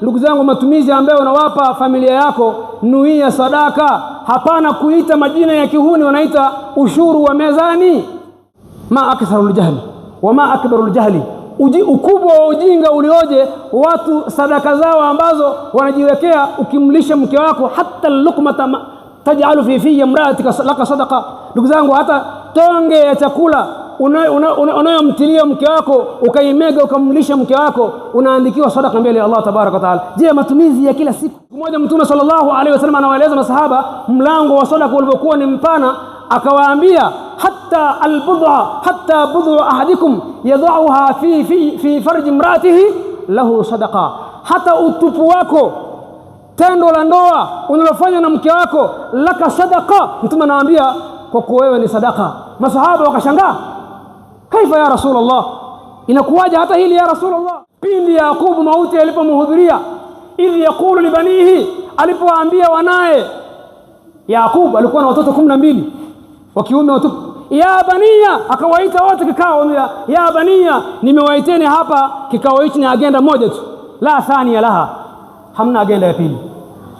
Ndugu zangu, matumizi ambayo unawapa familia yako, nuia sadaka. Hapana kuita majina ya kihuni, wanaita ushuru wa mezani. Ma aktharul jahli wa ma akbarul jahli, ukubwa wa ujinga ulioje watu sadaka zao ambazo wanajiwekea. Ukimlisha mke wako, hata lukmata taj'alu fi imra'atika laka sadaqa. Ndugu zangu, hata tonge ya chakula unayomtilia mke wako ukaimega ukamlisha mke wako, unaandikiwa sadaka mbele ya Allah tabaraka wa taala. Je, matumizi ya kila siku. Mmoja Mtume sallallahu alaihi wasallam anawaeleza masahaba mlango wa sadaka ulivyokuwa ni mpana, akawaambia hatta budhu ahadikum yadha'uha fi farji imraatihi lahu sadaqa. Hata utupu wako, tendo la ndoa unalofanya na mke wako, laka sadaqa. Mtume anawaambia kwa wewe ni sadaka. Masahaba wakashangaa, kaifa ya Rasulullah, inakuwaje hata hili ya Rasulullah? Pindi Yakubu mauti alipomhudhuria, idh yaqulu libanihi, alipowaambia wanae. Yakubu alikuwa na watoto 12 wa kiume watupu. Ya baniya, akawaita wote kikao. Ya baniya, nimewaiteni hapa kikao hichi ni agenda moja tu, la thania laha, hamna agenda ya pili.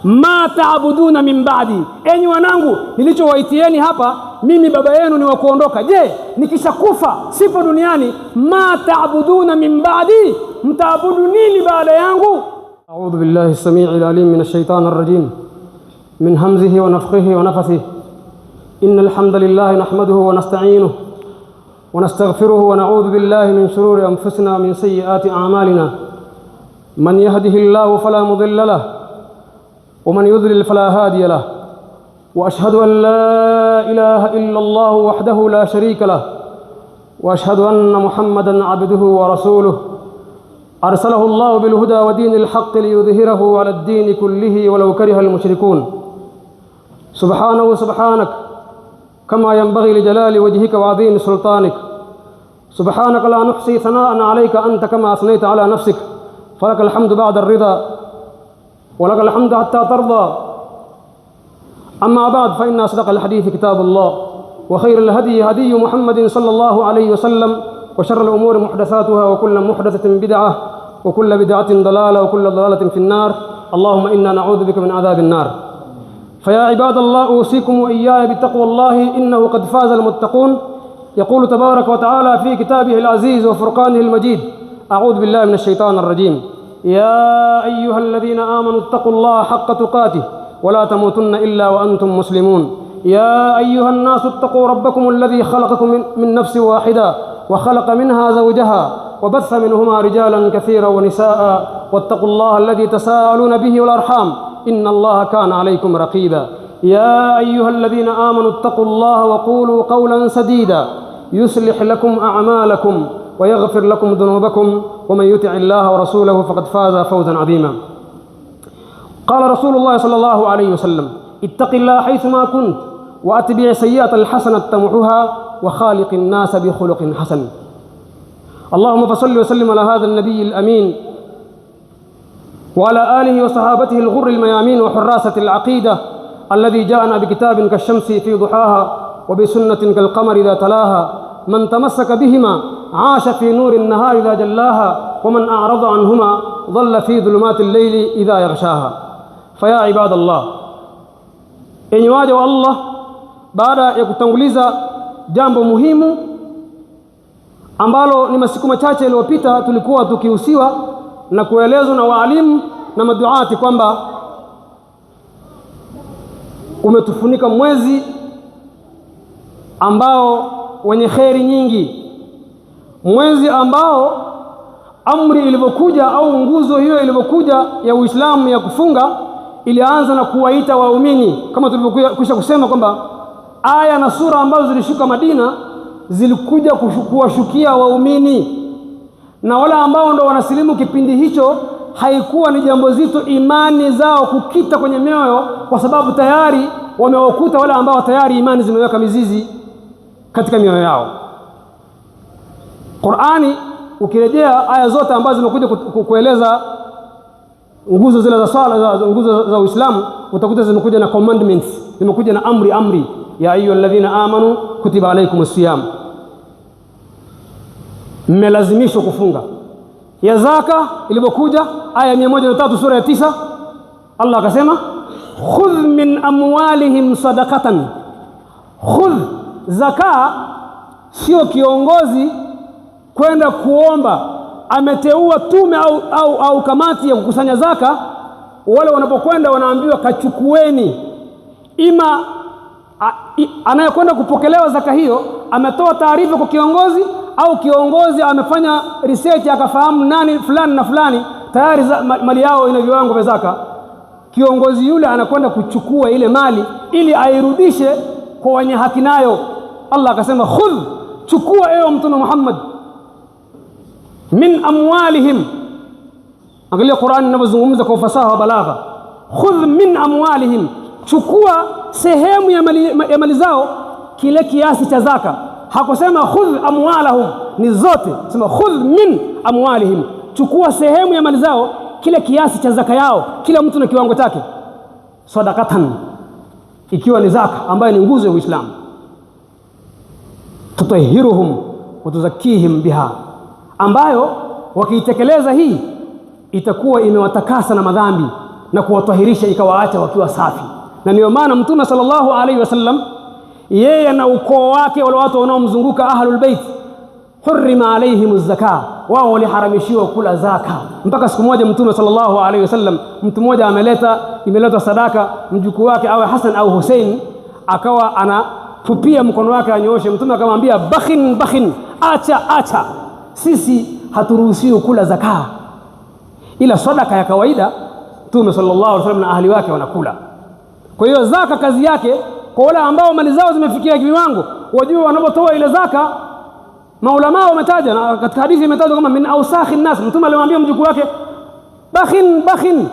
Ma taabuduna min ba'di, enyi wanangu, nilichowaitieni hapa mimi baba yenu ni wa kuondoka. Je, nikishakufa sipo duniani, ma taabuduna min ba'di, mtaabudu nini baada yangu? A'udhu billahi as-sami'il alim minash shaitanir rajim min hamzihi wa nafthihi wa nafthihi. Innal hamdalillahi nahmaduhu wa nasta'inuhu wa nastaghfiruhu wa na'udhu billahi min shururi anfusina wa min sayyiati a'malina. Man yahdihillahu fala mudilla lahu ومن يضلل فلا هادي له. وأشهد أن لا إله إلا الله وحده لا شريك له، وأشهد أن محمدا عبده ورسوله أرسله الله بالهدى ودين الحق ليظهره على الدين كله ولو كره المشركون. سبحانه سبحانك كما ينبغي لجلال وجهك وعظيم سلطانك. سبحانك لا نحصي ثناء عليك أنت كما أثنيت على نفسك، فلك الحمد بعد الرضا ولك الحمد حتى ترضى. أما بعد، فإن أصدق الحديث كتاب الله، وخير الهدي هدي محمد صلى الله عليه وسلم، وشر الأمور محدثاتها، وكل محدثة بدعة، وكل بدعة ضلالة، وكل ضلالة في النار. اللهم إنا نعوذ بك من عذاب النار. فيا عباد الله، أوصيكم وإياي بتقوى الله، إنه قد فاز المتقون. يقول تبارك وتعالى في كتابه العزيز وفرقانه المجيد: أعوذ بالله من الشيطان الرجيم. يا أيها الذين آمنوا اتقوا الله حق تقاته ولا تموتن إلا وأنتم مسلمون. يا أيها الناس اتقوا ربكم الذي خلقكم من نفس واحدة وخلق منها زوجها وبث منهما رجالا كثيرا ونساء، واتقوا الله الذي تساءلون به والأرحام إن الله كان عليكم رقيبا. يا أيها الذين آمنوا اتقوا الله وقولوا قولا سديدا يصلح لكم أعمالكم ويغفر لكم ذنوبكم، ومن يطع الله ورسوله فقد فاز فوزا عظيما. قال رسول الله صلى الله عليه وسلم: اتق الله حيثما كنت وأتبع سيئة الحسنة تمحها وخالق الناس بخلق حسن. اللهم فصل وسلم على هذا النبي الأمين وعلى آله وصحابته الغر الميامين وحراسة العقيدة الذي جاءنا بكتاب كالشمس في ضحاها وبسنة كالقمر إذا تلاها. من تمسك بهما عاش في نور النهار إذا جلاها، ومن أعرض عنهما ظل في ظلمات الليل إذا يغشاها. فيا عباد الله، enyi waja wa Allah, baada ya kutanguliza jambo muhimu ambalo ni masiku machache yaliyopita tulikuwa tukihusiwa na kuelezwa na waalimu na maduati kwamba umetufunika mwezi ambao wenye kheri nyingi, mwezi ambao amri ilivyokuja au nguzo hiyo ilivyokuja ya Uislamu ya kufunga ilianza na kuwaita waumini, kama tulivyokwisha kusema kwamba aya na sura ambazo zilishuka Madina zilikuja kuwashukia waumini, na wale ambao ndo wanasilimu kipindi hicho haikuwa ni jambo zito imani zao kukita kwenye mioyo, kwa sababu tayari wamewakuta wale ambao tayari imani zimeweka mizizi katika mioyo yao. Qur'ani ukirejea aya zote ambazo zimekuja kueleza nguzo zile za swala, nguzo za Uislamu, utakuta zimekuja na commandments, zimekuja na amri. Ya ayyuhalladhina amanu kutiba alaykumus siyam, mmelazimishwa kufunga. ya zaka ilipokuja, aya 103 sura ya 9, Allah akasema khudh min amwalihim sadaqatan. Khudh, zaka sio kiongozi kwenda kuomba, ameteua tume au kamati ya kukusanya zaka. Wale wanapokwenda wanaambiwa kachukueni. Ima anayekwenda kupokelewa zaka hiyo ametoa taarifa kwa kiongozi, au kiongozi amefanya research akafahamu nani fulani na fulani tayari mali yao ina viwango vya zaka. Kiongozi yule anakwenda kuchukua ile mali ili airudishe kwa wenye haki nayo. Allah akasema khudh, chukua ewe Mtume Muhammad, min amwalihim. Angalia Qur'an inavyozungumza kwa ufasaha wa balagha. Khudh min amwalihim, chukua sehemu ya mali zao, kile kiasi cha zaka. Hakusema khudh amwalahum ni zote, sema khudh min amwalihim, chukua sehemu ya mali zao, kile kiasi cha zaka yao, kila mtu na kiwango chake. Sadaqatan, ikiwa ni zaka ambayo ni nguzo ya Uislamu. Tutahiruhum wa tuzakihim biha, ambayo wakiitekeleza hii itakuwa imewatakasa na madhambi na kuwatahirisha, ikawaacha wakiwa safi. Na ndio maana Mtume sallallahu alaihi wasallam yeye na ukoo wake, wale watu wanaomzunguka ahlul bait, hurrima alaihim zaka, wao waliharamishiwa kula zaka. Mpaka siku moja Mtume sallallahu alaihi wasallam, mtu mmoja imeletwa sadaka, mjukuu wake awe Hassan au Hussein, akawa anatupia mkono wake anyooshe. Mtume akamwambia bakhin, acha, sisi haturuhusiwi kula zaka, ila sadaka ya kawaida Mtume sallallahu alaihi wasallam na ahli wake wanakula. Kwa hiyo zaka kazi yake kwa wale ambao mali zao zimefikia kiwango, wajue wanapotoa ile zaka. Maulama wametaja, na katika hadithi imetajwa kama min awsakhi nnas. Mtume alimwambia mjukuu wake bakhin,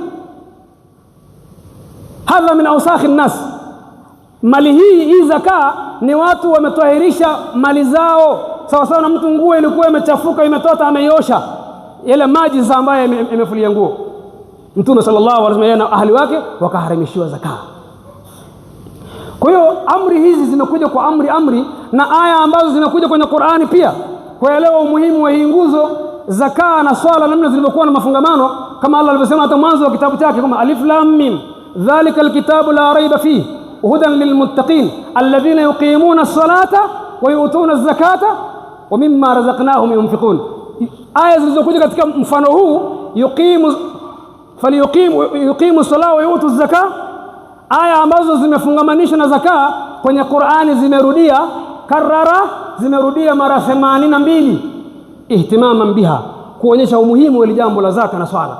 hadha min awsakhi nnas. Mali hii zaka ni watu wametoahirisha mali zao, sawa sawa na mtu nguo ilikuwa imechafuka, imetota, ameiosha, ile maji sasa ambayo imefulia nguo. Mtume sallallahu alaihi wasallam na ahli wake wakaharamishiwa zaka. Kwa hiyo amri hizi zimekuja kwa amri na aya ambazo zinakuja kwenye Qur'ani pia kuelewa umuhimu wa hii nguzo zaka na swala, namna zilivyokuwa na mafungamano, kama Allah alivyosema hata mwanzo wa kitabu chake kama alif lam mim dhalika alkitabu la raiba fihi hudan lilmuttaqin alladhina yuqimuna as-salata wa yu'tuna az-zakata wa mimma razaqnahum yunfiqun. Aya zilizokuja katika mfano huu, yuqimu as-salata wa yu'tu az-zakata, aya ambazo zimefungamanishwa na zaka kwenye Qur'ani zimerudia mara 82 ihtimaman biha, kuonyesha umuhimu wa jambo la zaka na swala.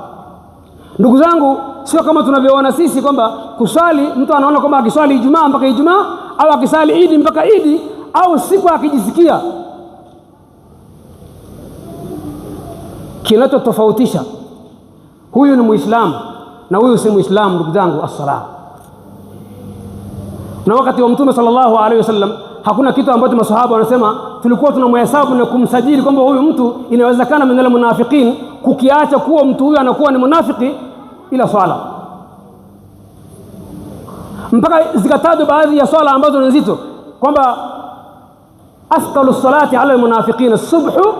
Ndugu zangu, sio kama tunavyoona sisi kwamba kuswali, mtu anaona kwamba akiswali Ijumaa mpaka Ijumaa, au akiswali Idi mpaka Idi, au siku akijisikia. Kinachotofautisha huyu ni Muislamu na huyu si Muislamu, ndugu zangu, as-sala. Na wakati wa Mtume sallallahu alaihi wasallam hakuna kitu ambacho maswahaba wanasema tulikuwa tunamhesabu na kumsajili kwamba huyu mtu inawezekana minal munafiqin, kukiacha kuwa mtu huyu anakuwa ni munafiki, ila swala. Mpaka zikatajwa baadhi ya swala ambazo ni nzito, kwamba athqalu salati ala almunafiqin as-subhu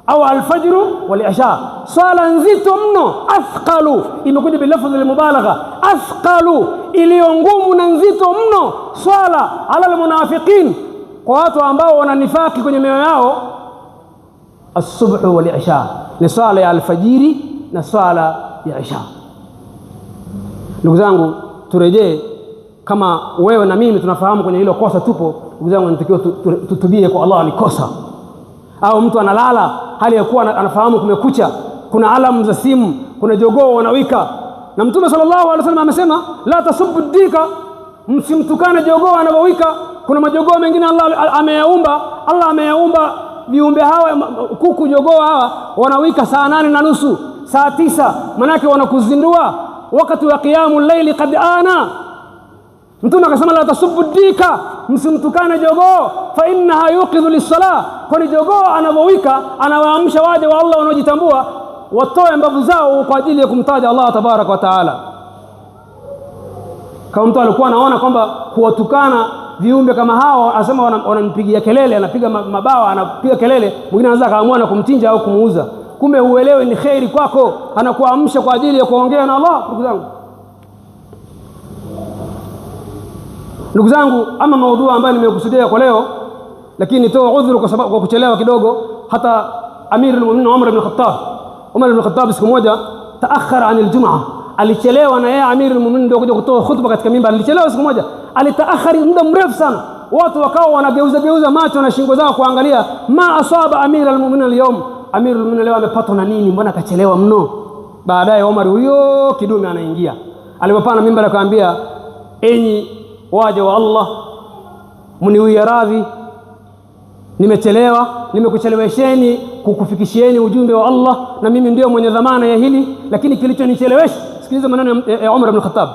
au al-fajr wal-isha. Swala nzito mno, athqalu imekuja bilafdhi al-mubalagha, athqalu iliyo ngumu na nzito mno, swala ala almunafiqin, kwa watu ambao wananifaki kwenye mioyo yao. As-subhu wal-isha ni swala ya alfajiri na swala ya isha. Ndugu zangu, turejee, kama wewe na mimi tunafahamu kwenye hilo kosa tupo, ndugu zangu, tunatakiwa tutubie kwa Allah, ni kosa. Au mtu analala hali ya kuwa anafahamu kumekucha, kuna alamu za simu, kuna jogoo wanawika, na Mtume sallallahu alaihi wasallam amesema la tasubbu dika, msimtukane jogoo anapowika. Kuna majogoo mengine Allah ameyaumba viumbe hawa, kuku, jogoo hawa wanawika saa 8:30 saa 9, manake wanakuzindua wakati wa qiyamul layli qad ana. Mtume akasema la tasubbu dika, msimtukane jogoo, fa innaha yuqidhu lis-salah, kwani jogoo anapowika anawaamsha waja wa Allah wanaojitambua watoe mbavu zao kwa ajili ya kumtaja Allah tabaraka wa taala. Kama mtu alikuwa anaona kwamba kuwatukana viumbe kama hao, anasema wanampigia kelele, anapiga mabawa, anapiga kelele, mwingine anaweza kaamua na kumchinja au kumuuza. kumbe uelewe ni khairi kwako, anakuamsha kwa ajili ya kuongea na Allah. Ndugu zangu, ama maudhui ambayo nimekusudia kwa leo, lakini nitoa udhuru kwa sababu kwa kuchelewa kidogo. Hata Amir al-Mu'minin Umar ibn Khattab siku moja taakhara anil Jum'a, alichelewa na yeye Amir al-Mu'minin ndio kuja kutoa khutba katika mimbar. Alichelewa siku moja, alitaakhari muda mrefu sana. Watu wakawa wanageuza macho na shingo zao kuangalia ma asaba Amir al-Mu'minin al-yawm, Amir al-Mu'minin leo amepatwa na nini, mbona akachelewa mno? Baadaye Umar huyo kidume anaingia, alipopana mimbar akaambia, enyi waja wa Allah, mniwie radhi, nimechelewa, nimekuchelewesheni kukufikishieni ujumbe wa Allah, na mimi ndio mwenye dhamana ya hili. Lakini kilichonichelewesha, sikiliza maneno ya Umar ibn Khattab.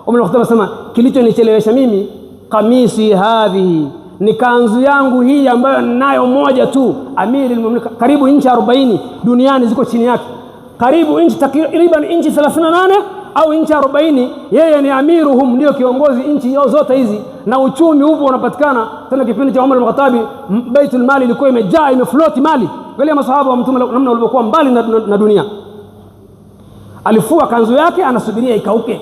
Umar ibn Khattab asema, kilichonichelewesha mimi, kamisi hadhihi, ni kanzu yangu hii ambayo ninayo moja tu. Amiri al-Mu'minin karibu inchi 40 duniani ziko chini yake, karibu inchi takriban inchi 38 au inchi 40. Yeye ni amiruhum, ndio kiongozi inchi zote hizi, na uchumi upo unapatikana. Tena kipindi cha Umar ibn Khattab Baitul Mali ilikuwa imejaa, imefloat mali. Wale masahaba wa Mtume namna walivyokuwa mbali na dunia. Alifua kanzu yake, anasubiria ikauke,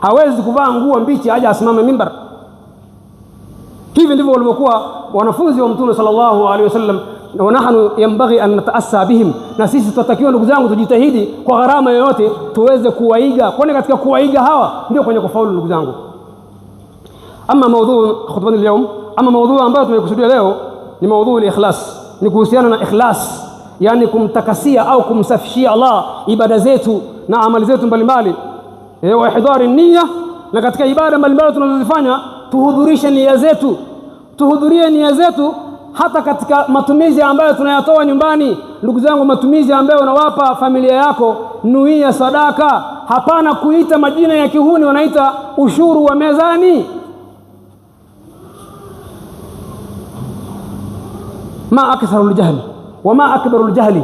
hawezi kuvaa nguo mbichi aje asimame mimbar. Hivi ndivyo walivyokuwa wanafunzi wa Mtume sallallahu alaihi wasallam, na nahnu yanbaghi an nataassa bihim. Na sisi tutatakiwa ndugu zangu tujitahidi kwa gharama yoyote tuweze kuwaiga, kwani katika kuwaiga hawa ndio kwenye kufaulu ndugu zangu. Ama maudhui khutbani leo, ama maudhui ambayo tumekusudia leo ni maudhui al-ikhlas, ni kuhusiana na ikhlas, yani kumtakasia au kumsafishia Allah ibada zetu na amali zetu mbalimbali, wa ihdari niyya. Na katika ibada mbalimbali tunazozifanya tuhudhurishe nia zetu, tuhudhurie nia zetu hata katika matumizi ambayo tunayatoa nyumbani. Ndugu zangu, matumizi ambayo unawapa familia yako, nuia sadaka, hapana kuita majina ya kihuni, wanaita ushuru wa mezani. Ma aktharul jahli wa ma akbarul jahli,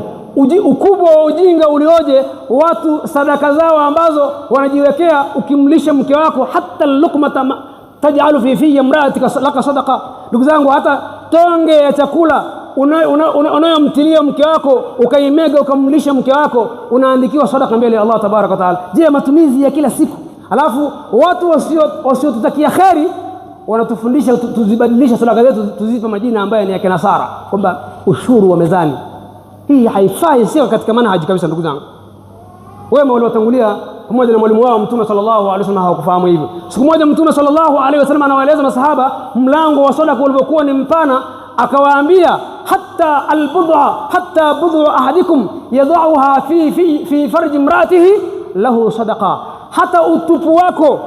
ukubwa wa ujinga ulioje watu sadaka zao ambazo wanajiwekea. Ukimlisha mke wako hata lukmata taj'alu fi imra'atika laka sadaqa. Ndugu zangu, hata tonge ya chakula unayomtilia mke wako ukaimega ukamlisha mke wako, unaandikiwa sadaka mbele ya Allah tabaraka wa taala. Je, matumizi ya kila siku. Alafu watu wasiotutakia kheri wanatufundisha tuzibadilisha sadaka zetu, tuzipe majina ambayo ni ya kinasara, kwamba ushuru wa mezani. Hii haifai, sio katika manhaji kabisa ndugu zangu. Wema waliotangulia pamoja na mwalimu wao Mtume sallallahu alaihi wasallam hawakufahamu hivyo. Siku moja Mtume sallallahu alaihi wasallam anawaeleza masahaba mlango wa sadaka ulivyokuwa ni mpana, akawaambia hatta albudha, hatta budhu ahadikum yad'uha fi farji imraatihi lahu sadaqa, hata utupu wako,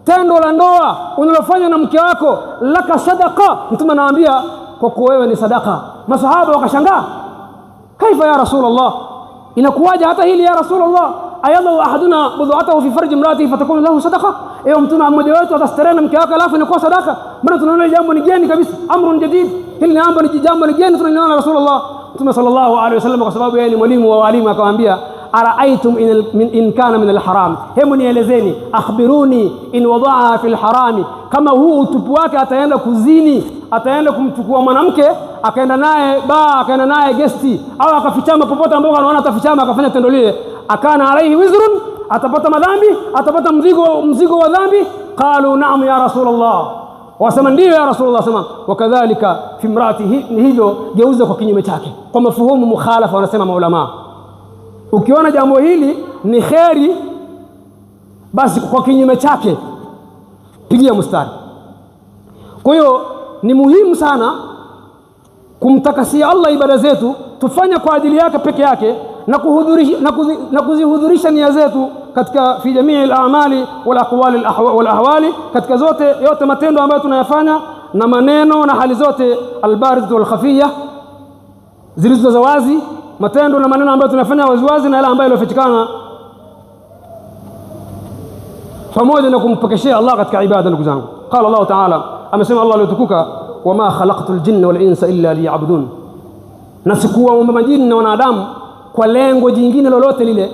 tendo la ndoa unalofanya na mke wako, laka sadaqa. Mtume anawaambia kwa kuwa wewe ni sadaka. Masahaba wakashangaa, kaifa ya Rasulullah, inakuwaje hata hili ya Rasulullah? Ayadhu ahaduna budhu'atahu fi farji imraatihi fatakunu lahu sadaqa. Ewe Mtume, mmoja wetu atastarehe mke wake alafu inakuwa sadaka? Mbona tunaona jambo ni geni kabisa, amrun jadid. Hili ni jambo ni geni tunaliona Rasulullah. Mtume sallallahu alaihi wasallam kwa sababu yeye ni mwalimu wa walimu akawaambia, araaitum in kana min alharam, hebu nielezeni, akhbiruni in wadaaha fi alharami, kama huu utupu wake ataenda kuzini, ataenda kumchukua mwanamke akaenda naye akaenda naye gesti, au akafichama popote ambapo anaona atafichama akafanya tendo lile, akana alaihi wizrun, atapata madhambi, atapata mzigo wa dhambi. Qalu na'am ya Rasulullah, wasema ndio ya Rasulullah. Sema wakadhalika fi imraati, hivyo geuza kwa kinyume chake, kwa mafuhumu mukhalafa. Wanasema maulama, ukiona jambo hili ni kheri, basi kwa kinyume chake pigia mstari. Kwa hiyo ni muhimu sana kumtakasia Allah ibada zetu, tufanye kwa ajili yake peke yake, na kuzihudhurisha nia zetu katika fi jamii al-a'mali wal aqwali wal ahwali, katika yote matendo ambayo tunayafanya na maneno na hali zote, al-barizah wal khafiyah, zilizo za wazi, matendo na maneno ambayo tunafanya waziwazi na yale ambayo yalofichikana, pamoja na kumpokeshea Allah katika ibada. Ndugu zangu, qala Allah ta'ala, amesema Allah aliyotukuka, wama khalaqtul jinna wal insa illa liya'budun, na sikuwaumba majini na wanadamu kwa lengo jingine lolote lile,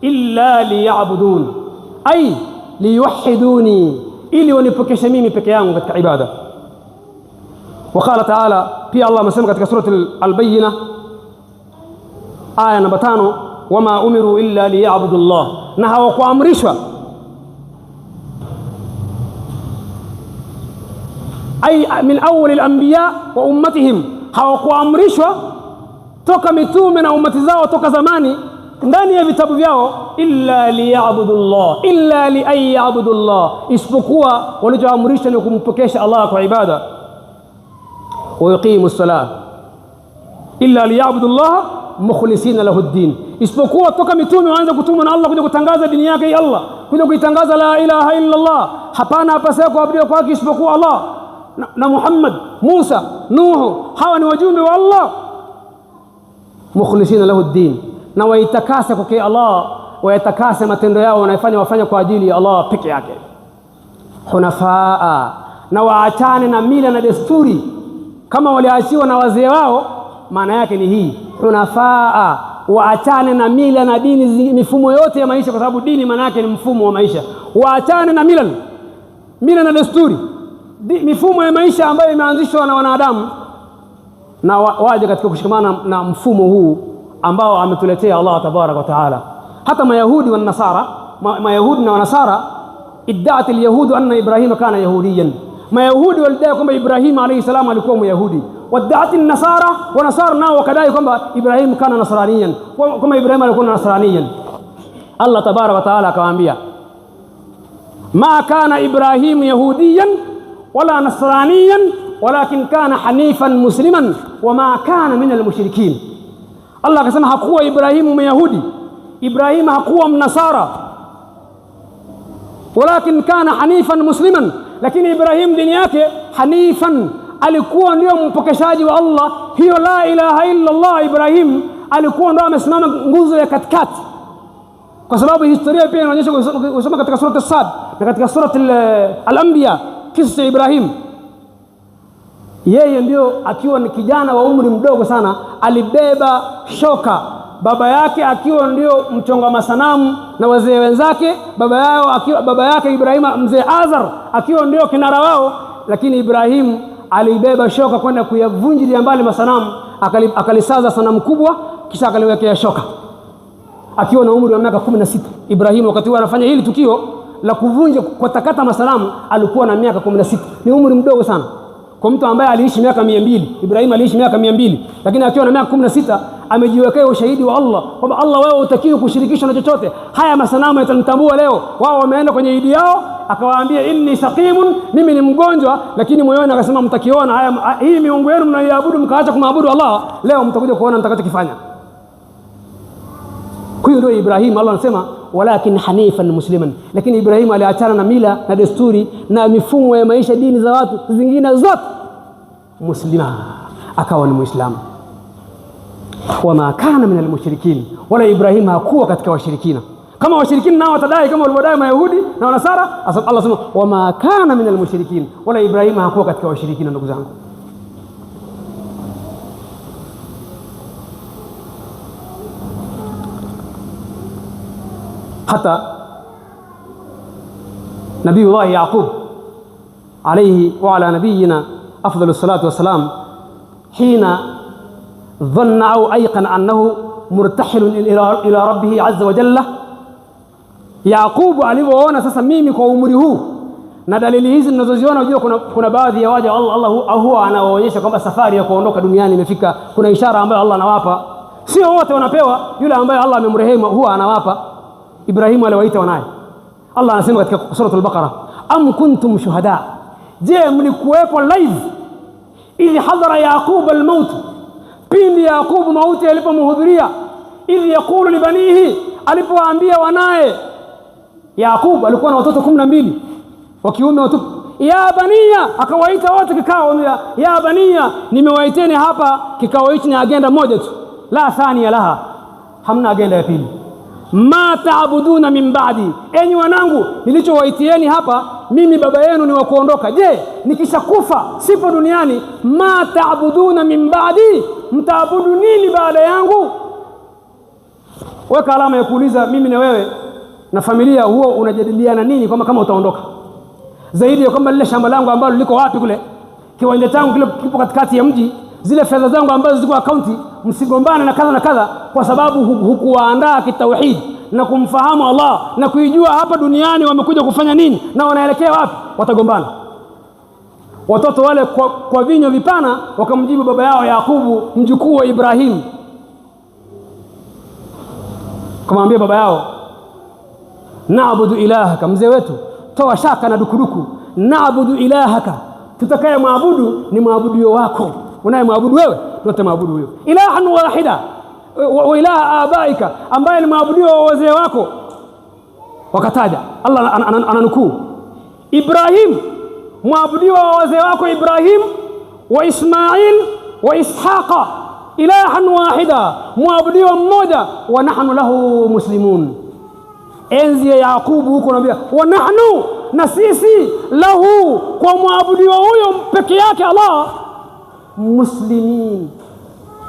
illa liya'budun, ay liyuwahiduni, ili wanipokeshe mimi peke yangu katika ibada. Wa qala ta'ala, pia Allah amesema katika surati al-Bayyinah, aya namba 5, wama umiru illa liya'budu Allah, na hawakuamrishwa ay min awwal al-anbiya wa ummatihim, hawakuamrishwa toka mitume na umati zao toka zamani ndani ya vitabu vyao, illa liya'budu Allah, illa li ay ya'budu Allah, isipokuwa walichoamrishwa ni kumpokesha Allah kwa ibada, wa yuqimu as-salah, illa liya'budu Allah mukhlisina lahu ad-din, isipokuwa toka mitume waanza kutumwa na Allah kuja kutangaza dini yake ya Allah, kuja kuitangaza la ilaha illa Allah, hapana apasaye kuabudiwa kwake isipokuwa Allah, na Muhammad, Musa, Nuhu, hawa ni wajumbe wa Allah, mukhlisina lahu ad-din, na waitakase kwa Allah, wayatakase matendo yao wanayofanya wafanye kwa ajili ya Allah peke yake, hunafaa, na waachane na mila na desturi kama waliachiwa na wazee wao. Maana yake ni hii, hunafaa, waachane na mila na dini, mifumo yote ya maisha, kwa sababu dini maana yake ni mfumo wa maisha. Waachane na mila na desturi, mifumo ya maisha ambayo imeanzishwa na wanadamu, na waje katika kushikamana na mfumo huu ambao ametuletea Allah tabaraka wa taala. Hata mayahudi wa nasara, mayahudi na wanasara, iddaat alyahudu anna Ibrahim kana yahudiyan, mayahudi walidai kwamba Ibrahim alayhi salam alikuwa myahudi, waddaat an-nasara wa nasara nao wakadai kwamba Ibrahim kana nasraniyan, kwamba Ibrahim alikuwa nasraniyan. Allah tabaraka wa taala akawaambia, ma kana Ibrahim yahudiyan wala nasraniyan walakin kana hanifan musliman wama kana min al-mushrikin. Allah akasema hakuwa Ibrahimu myahudi, Ibrahim hakuwa mnasara, walakin kana hanifan musliman, lakini Ibrahim dini yake hanifan, alikuwa ndio mpokeshaji wa Allah. Hiyo la ilaha illa Allah, Ibrahim alikuwa ndio amesimama nguzo ya katikati, kwa sababu historia pia inaonyesha, usoma katika surati As-Sad na katika surati Al-Anbiya, kisa cha Ibrahim. Yeye ndio akiwa ni kijana wa umri mdogo sana alibeba shoka, baba yake akiwa ndio mchonga masanamu na wazee wenzake, baba yake Ibrahim, mzee Azar akiwa ndio kinara wao, lakini Ibrahim alibeba shoka kwenda kuyavunjilia mbali masanamu, akalisaza sanamu kubwa, kisha akaliwekea shoka akiwa na umri wa miaka 16. Ibrahim wakati huo anafanya hili tukio la kuvunja kwa takata masanamu alikuwa na miaka 16. Ni umri mdogo sana kwa mtu ambaye aliishi miaka 200. Ibrahim aliishi miaka 200, lakini akiwa na miaka 16 amejiwekea ushahidi wa Allah kwamba Allah, wewe utakiwa kushirikishwa na chochote, haya masanamu yatanitambua leo. Wao wameenda kwenye idi yao, akawaambia inni saqimun, mimi ni mgonjwa, lakini moyoni akasema mtakiona haya, hii miungu yenu mnaiabudu mkaacha kumwabudu Allah, leo mtakuja kuona nitakachokifanya. Huyo ndio Ibrahim. Allah anasema walakin hanifan musliman, lakini Ibrahim aliachana na mila na desturi na mifumo ya maisha, dini za watu zingine zote, muslima, akawa ni Muislamu. Wama kana min almushrikin, wala Ibrahim hakuwa katika washirikina kama washirikina nao watadai, kama walivyodai Mayahudi na Wanasara. Allah anasema wama kana min almushrikin, wala Ibrahim hakuwa katika washirikina. Ndugu zangu, hata Nabiyullah Yaqub alayhi wa ala nabiyina afdalus salatu wassalam, hina dhanna au ayqana annahu murtahilun ila rabbih azza wa jalla. Yaqub alipoona sasa, mimi kwa umri huu na dalili hizi ninazoziona, unajua kuna baadhi ya waja Allah huwa anawaonyesha kwamba safari ya kuondoka duniani imefika. Kuna ishara ambayo Allah anawapa, sio wote wanapewa, yule ambaye Allah amemrehemu huwa anawapa. Ibrahimu aliwaita wanaye. Allah anasema katika sura al-Baqara, am kuntum shuhada, je mlikuwepo live ili hadhara Yaqub al-maut, pindi Yaqub mauti alipomhudhuria, ili yaqulu libanihi, alipowaambia wanaye. Yaqub alikuwa na watoto 12 wa kiume watupu. Ya baniya, akawaita wote kikao, ya baniya, nimewaiteni hapa kikao hichi ni agenda moja tu, la thania laha, hamna agenda ya pili. Ma taabuduna min ba'di, enyi wanangu, nilichowaitieni hapa mimi baba yenu ni wa kuondoka. Je, nikishakufa sipo duniani, ma taabuduna min ba'di, mtaabudu nini baada yangu? Weka alama ya kuuliza. Mimi na wewe na familia huo unajadiliana nini kama utaondoka? Zaidi ya kwamba lile shamba langu ambalo liko wapi kule, kiwanja changu kile kipo katikati ya mji, zile fedha zangu ambazo ziko akaunti, msigombane na kadha na kadha, kwa sababu hukuwaandaa kitauhid na kumfahamu Allah na kuijua hapa duniani wamekuja kufanya nini na wanaelekea wapi, watagombana. Watoto wale kwa vinywa vipana wakamjibu baba yao Yakubu, mjukuu wa Ibrahim, kumwambia baba yao, naabudu ilahaka, mzee wetu, toa shaka na dukuduku, naabudu ilahaka, tutakaye maabudu ni maabudio wako, unaye maabudu wewe tutamaabudu huyo, ilahan wahida wa ilaha abaika, ambaye ni maabudio wa wazee wako. Wakataja Allah ananukuu Ibrahim, maabudio wa wazee wako Ibrahim wa Ismail wa Ishaqa, ilahan wahida, maabudio mmoja, wa nahnu lahu muslimun. Enzi ya Yakubu huko anambia wa nahnu, na sisi, lahu, kwa maabudio huyo peke yake Allah,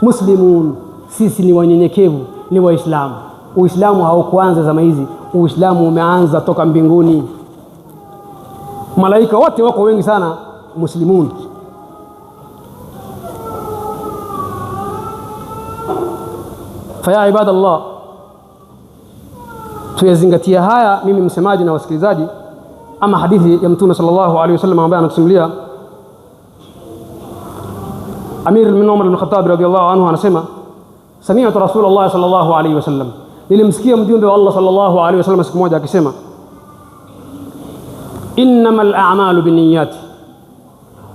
muslimun, sisi ni wanyenyekevu, ni Waislamu. Uislamu haukuanza zama hizi, Uislamu umeanza toka mbinguni. Malaika wote wako wengi sana muslimun. Faya ibadallah, tuyazingatia haya, mimi msemaji na wasikilizaji. Ama hadithi ya Mtume sallallahu alaihi wasallam ambaye anatusimulia Amir bin Umar bin Khattab radhiyallahu anhu, anasema sami'tu Rasulullah sallallahu alaihi wasallam, nilimsikia mjumbe wa Allah sallallahu alaihi wasallam siku moja akisema, innamal a'malu binniyati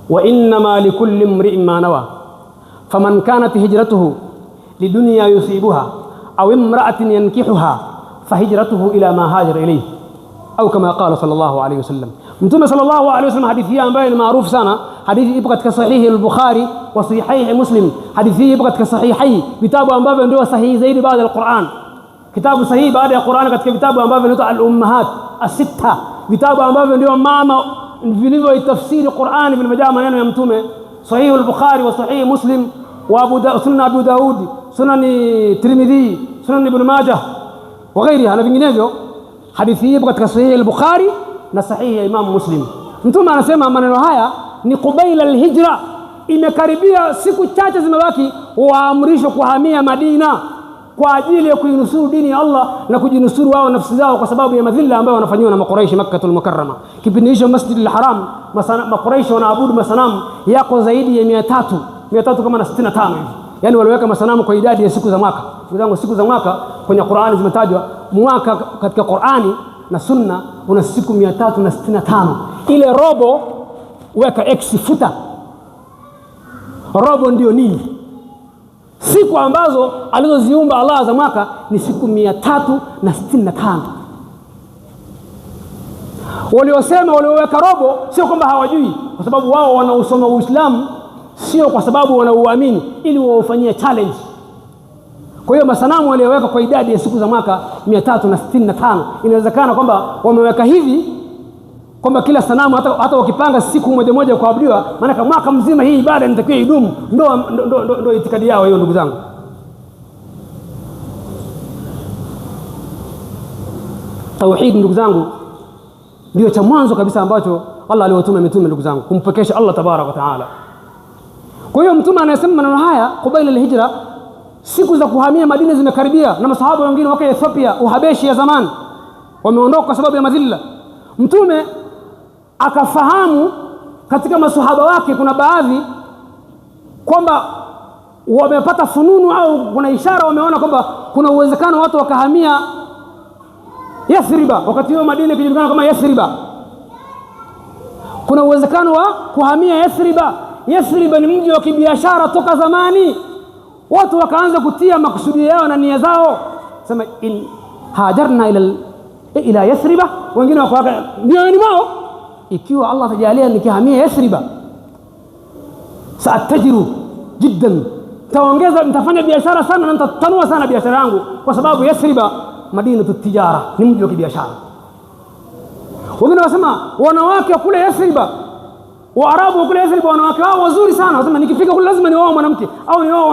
wa innama likulli imri'in ma nawa, faman kanat hijratuhu lidunya yusibuha aw imra'atin yankihuha fahijratuhu ila ma hajara ilayhi, au kama qala sallallahu alaihi wasallam. Mtume sallallahu alaihi wasallam, hadithi ambayo ni maarufu sana, hadithi ipo katika sahihi al-Bukhari wa sahihi Muslim, hadithi ipo katika sahihi, vitabu ambavyo ndio sahihi zaidi baada ya Qur'an. Kitabu sahihi baada ya Qur'an katika vitabu ambavyo vinaitwa al-ummahat as-sitta, vitabu ambavyo ndio mama vilivyoitafsiri Qur'an, vilivyojaa maneno ya Mtume, sahihi al-Bukhari wa sahihi Muslim wa sunan Abu Daud, sunan Tirmidhi, sunan Ibn Majah wa ghairiha na vinginevyo. Hadithi ipo katika sahihi al-Bukhari na sahihi ya Imam Muslim. Mtume anasema maneno haya ni qubaila al-hijra, imekaribia siku chache zimebaki waamrishwe kuhamia Madina kwa ajili ya kuinusuru dini ya Allah na kujinusuru wao nafsi zao kwa sababu ya madhila ambayo wanafanywa na Makuraishi Makkatul Mukarrama. Kipindi hicho Masjidil Haram, Makuraishi wanaabudu masanamu yako zaidi ya 300 kama na 65 hivi. Yani waliweka masanamu kwa idadi ya siku za mwaka. Ndugu siku za mwaka kwenye Qur'ani zimetajwa, mwaka katika Qur'ani na Sunna una siku 365. Ile robo weka x futa. Robo ndio nini? Siku ambazo alizoziumba Allah za mwaka ni siku 365. Waliosema walioweka robo sio kwamba hawajui, kwa sababu wao wanausoma Uislamu, sio kwa sababu wanauamini, ili waufanyie challenge. Kwa hiyo masanamu walioweka kwa idadi ya siku za mwaka 365, inawezekana kwamba wameweka hivi kwamba kila sanamu hata wakipanga siku moja kuabudiwa, maana mwaka mzima hii ibada inatakiwa idumu. Ndio itikadi yao hiyo, ndugu zangu. Tauhid, ndugu zangu, ndio cha mwanzo kabisa ambacho Allah aliwatuma mitume, ndugu zangu, kumpekesha Allah tabaraka wa taala. Kwa hiyo mtume anasema maneno haya kubaila al-hijra, siku za kuhamia Madina zimekaribia, na masahaba wengine wako Ethiopia, Uhabeshi ya zamani, wameondoka kwa sababu ya madhila. Mtume akafahamu katika masahaba wake kuna baadhi kwamba wamepata fununu au kuna ishara, wameona kwamba kuna uwezekano watu wakahamia Yathriba. Wakati huo Madina ikijulikana kama Yathriba, kuna uwezekano wa kuhamia Yathriba. Yathriba ni mji wa kibiashara toka zamani. Watu wakaanza kutia makusudi yao na nia zao, sema in hajarna ila Yathriba, wengine wakawaka ndio ni wao, ikiwa Allah tajalia nikihamia Yathriba saatajiru jiddan, taongeza, nitafanya biashara sana na nitatanua sana biashara yangu, kwa sababu Yathriba madinatu tijara, ni mji wa kibiashara. Wengine wasema wanawake kule Yathriba, Waarabu kule Yathriba, wanawake wao wazuri sana, wasema nikifika kule lazima niwao mwanamke au niwao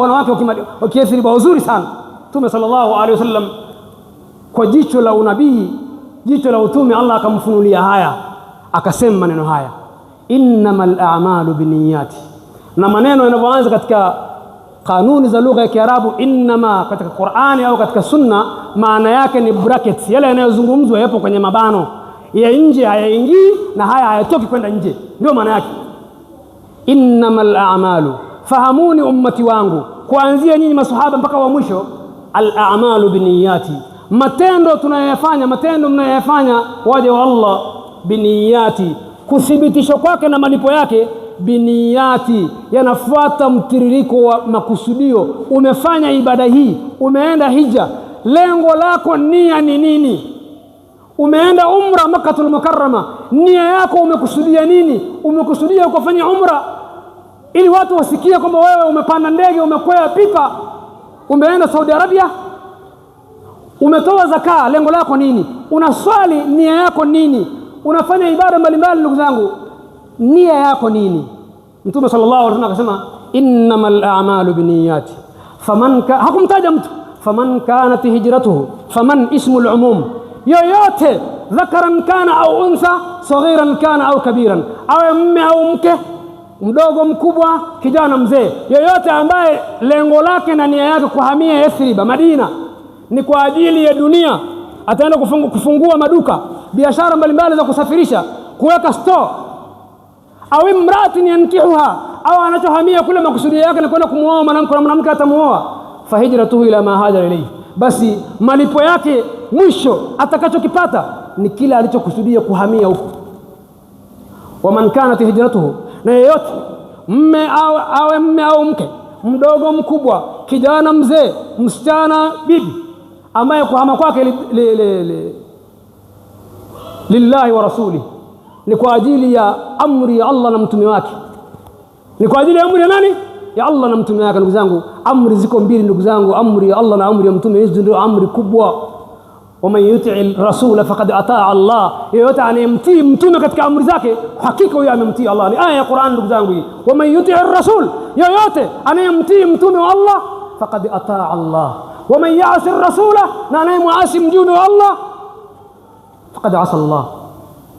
wanawake wa Yathriba wazuri sana. Mtume sallallahu alaihi wasallam kwa jicho la unabii, jicho la utume, Allah akamfunulia haya, akasema maneno haya, innamal a'malu binniyati, Na maneno yanavyoanza katika kanuni za lugha ya Kiarabu, inma katika Qur'ani au katika Sunna, maana yake ni brackets. Yale yanayozungumzwa yapo kwenye mabano, ya nje hayaingii na haya hayatoki kwenda nje, ndio maana yake. Innamal a'malu, fahamuni ummati wangu, kuanzia nyinyi maswahaba mpaka wa mwisho, al-a'malu biniyati, matendo tunayoyafanya, matendo mnayoyafanya waja wa Allah, biniyati, kuthibitisha kwake na malipo yake biniyati, yanafuata mtiririko wa makusudio. Umefanya ibada hii, umeenda hija, lengo lako nia ni nini? Umeenda umra Makkatul Mukarrama, nia yako umekusudia nini? Umekusudia ukafanya umra ili watu wasikie kwamba wewe umepanda ndege, umekwea pipa, umeenda Saudi Arabia? Umetoa zaka, lengo lako nini? Unaswali, nia yako nini? Unafanya ibada mbalimbali, ndugu zangu, nia yako nini? Mtume sallallahu alaihi wasallam akasema innamal a'malu binniyati, hakumtaja mtu, faman kanat hijratuhu, faman ismul umum, yoyote, dhakaran kana au untha, saghiran kana au kabiran, awe mume au mke, mdogo mkubwa, kijana mzee, yoyote ambaye lengo lake na nia yake kuhamia Yathriba, Madina, ni kwa ajili ya dunia, ataenda kufungua maduka, biashara mbalimbali za kusafirisha, kuweka store, au imraatin yankihuha, au anachohamia kule makusudio yake ni kwenda kumuoa mwanamke na mwanamke atamuoa, fahijratuhu ila ma hajara ilayhi, basi malipo yake mwisho atakachokipata ni kila alichokusudia kuhamia huko. Waman kanat hijratuhu, na yeyote, mme au mke, mdogo mkubwa, kijana mzee, msichana bibi, ambaye kuhama kwake lillahi wa rasuli, ni kwa ajili ya amri ya Allah na mtume wake, ni kwa ajili ya amri ya nani? Ya Allah na mtume wake. Ndugu zangu, amri ziko mbili ndugu zangu, amri ya Allah na amri ya mtume. Hizo ndio amri kubwa. Waman yuti'i rasula faqad ataa Allah, yeyote anayemtii mtume katika amri zake, hakika huyo amemtii Allah. Ni aya ya Qur'an ndugu zangu hii. Waman yuti'i rasul, yeyote anayemtii mtume wa Allah, faqad ataa Allah. Waman ya'si rasula, na anayemuasi mjumbe wa Allah, faqad asa Allah.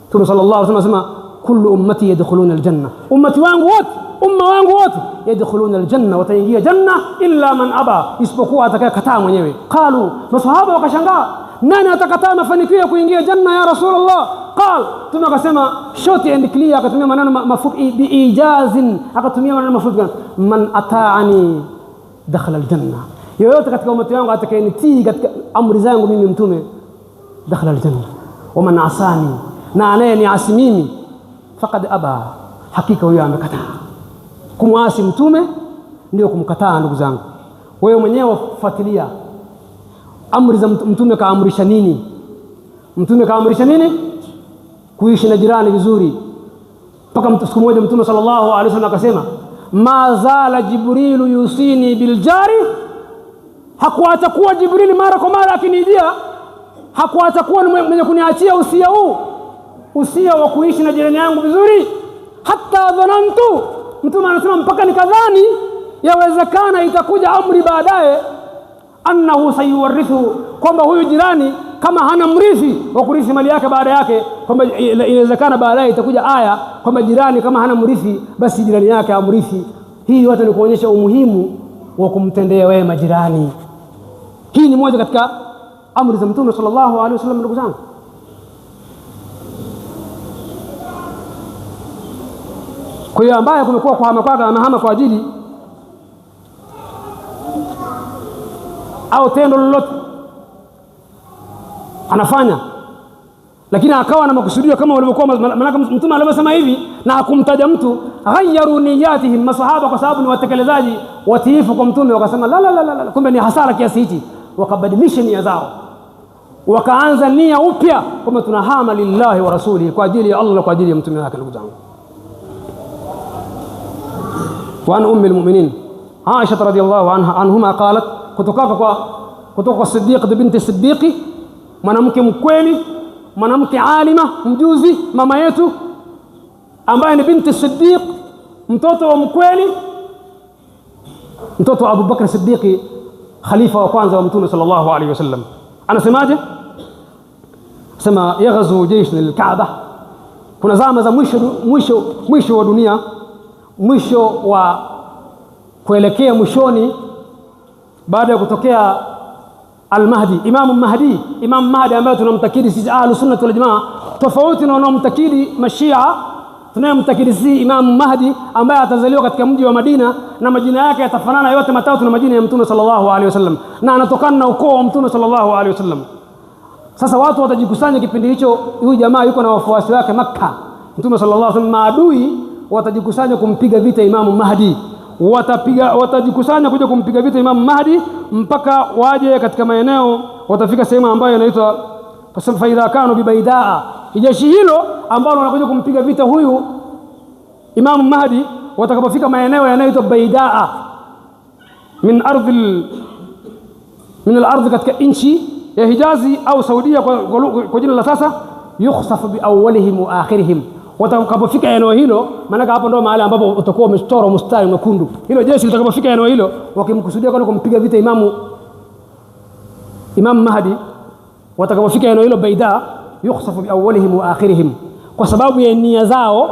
Mtume sallallahu alaihi wasallam anasema kullu ummati yadkhuluna aljanna, ummati wangu wote, umma wangu wote, yadkhuluna aljanna, wataingia janna, illa man aba, isipokuwa atakayekataa mwenyewe. Qalu, masahaba wakashangaa, nani atakataa mafanikio ya kuingia janna ya Rasulullah? Qal, Mtume akasema short and clear, akatumia maneno mafupi, biijazin, akatumia maneno mafupi, man ataani dakhala aljanna, yoyote katika ummati wangu atakayenitii katika amri zangu mimi mtume, dakhala aljanna. Wa man asani, na anayeniasi mimi, faqad aba, hakika huyo amekataa. Kumwasi mtume ndio kumkataa. Ndugu zangu, wewe mwenyewe fuatilia amri za mtume. Kaamrisha nini mtume? Kaamrisha nini? Kuishi na jirani vizuri. Mpaka siku moja mtume sallallahu alaihi wasallam akasema, ma zala jibrilu yusini biljari, hakuacha kuwa Jibrili mara kwa mara akinijia, hakuacha kuwa mwenye kuniachia usia huu, usia wa kuishi na jirani yangu vizuri. Hata dhanantu, mtume anasema mpaka nikadhani yawezekana itakuja amri baadaye, annahu sayuwarithu, kwamba huyu jirani kama hana mrithi wa kurithi mali yake baada yake, kwamba inawezekana baadaye itakuja aya kwamba jirani kama hana mrithi basi jirani yake amrithi. Hii yote ni kuonyesha umuhimu wa kumtendea wema jirani. Hii ni moja katika amri za mtume sallallahu alaihi wasallam. Ndugu zangu, kwa hiyo ambaye kumekuwa kuhama kwake amehama kwa ajili au tendo lolote anafanya, lakini akawa na makusudio kama walivyokuwa, maana mtume alivyosema hivi na hakumtaja mtu, ghayyaru niyatihim, masahaba kwa sababu ni watekelezaji watiifu kwa mtume, wakasema la la la la, kumbe ni hasara kiasi hichi, wakabadilisha nia zao, wakaanza nia upya kwamba tunahama lillahi wa rasulihi, kwa ajili ya Allah na kwa ajili ya mtume wake. Ndugu zangu, wa an ummi almu'minin Aisha radhiyallahu anhuma qalat, kutoka kwa Siddiq binti Siddiqi, mwanamke mkweli, mwanamke alima mjuzi, mama yetu ambaye ni binti Siddiq, mtoto wa mkweli, mtoto wa Abu Bakr Siddiqi, khalifa wa kwanza wa mtume sallallahu alaihi wasallam. Anasemaje? Sema yaghzu jaysh lilkaaba, kuna zama za mwisho wa dunia, mwisho wa kuelekea mwishoni, baada ya kutokea al-Mahdi, Imam Mahdi ambaye tunamtakidi sisi Ahlus Sunnah wal Jamaa, tofauti na wanaomtakidi Mashia. Tunayemtakidi sisi Imam Mahdi ambaye atazaliwa katika mji wa Madina na majina yake yatafanana yote matatu na majina ya Mtume sallallahu alaihi wasallam, na anatokana na ukoo wa Mtume sallallahu alaihi wasallam. Sasa watu watajikusanya kipindi hicho, huyu jamaa yuko na wafuasi wake Makka, Mtume sallallahu alaihi wasallam, maadui watajikusanya kumpiga vita Imam Mahdi. Watajikusanya kuja kumpiga vita Imam Mahdi mpaka waje katika maeneo, watafika sehemu ambayo inaitwa fa idha kanu bibaidaa. Jeshi hilo ambalo wanakuja kumpiga vita huyu Imam Mahdi, watakapofika maeneo yanayoitwa Baidaa min al-ardh, katika nchi ya Hijazi au Saudia kwa jina la sasa, yukhsafu bi awwalihim wa akhirihim. Watakapofika eneo hilo, maana hapo ndio mahali ambapo utakuwa umechorwa mstari mwekundu. Hilo jeshi litakapofika eneo hilo, wakimkusudia kwenda kumpiga vita Imam Mahdi, watakapofika eneo hilo Baidaa, yukhsafu bi awwalihim wa akhirihim, kwa sababu ya nia zao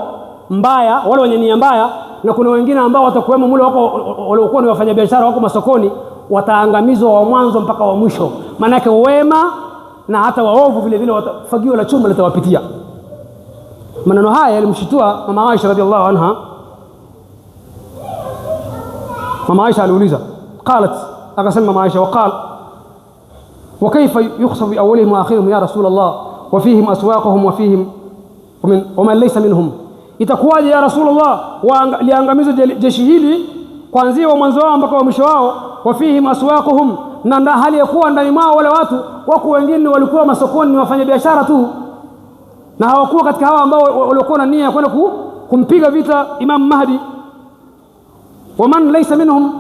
mbaya, wale wenye nia mbaya. Na kuna wengine ambao watakuwemo mule wako waliokuwa ni wafanyabiashara wako masokoni, wataangamizwa wa mwanzo mpaka wa mwisho. Maana yake wema na hata waovu vile vile fagio la chuma litawapitia. Maneno haya yalimshitua mama Aisha radhiallahu anha. Mama Aisha aliuliza, qalat, akasema mama Aisha, waqal wa kayfa yukhsafu bi awwalihim wa akhirihim ya Rasulullah wa fihim aswaquhum wa fihim wa man laysa minhum, itakuwaje ya Rasulullah liangamizwe jeshi hili kuanzia wa mwanzo wao mpaka wa mwisho wao, wa fihim aswaquhum, na hali ya kuwa ndani mwao wale watu wako wengine walikuwa masokoni, ni wafanya biashara tu, na hawakuwa katika hawa ambao walikuwa na nia ya kwenda kumpiga vita Imam Mahdi. Wa man laysa minhum,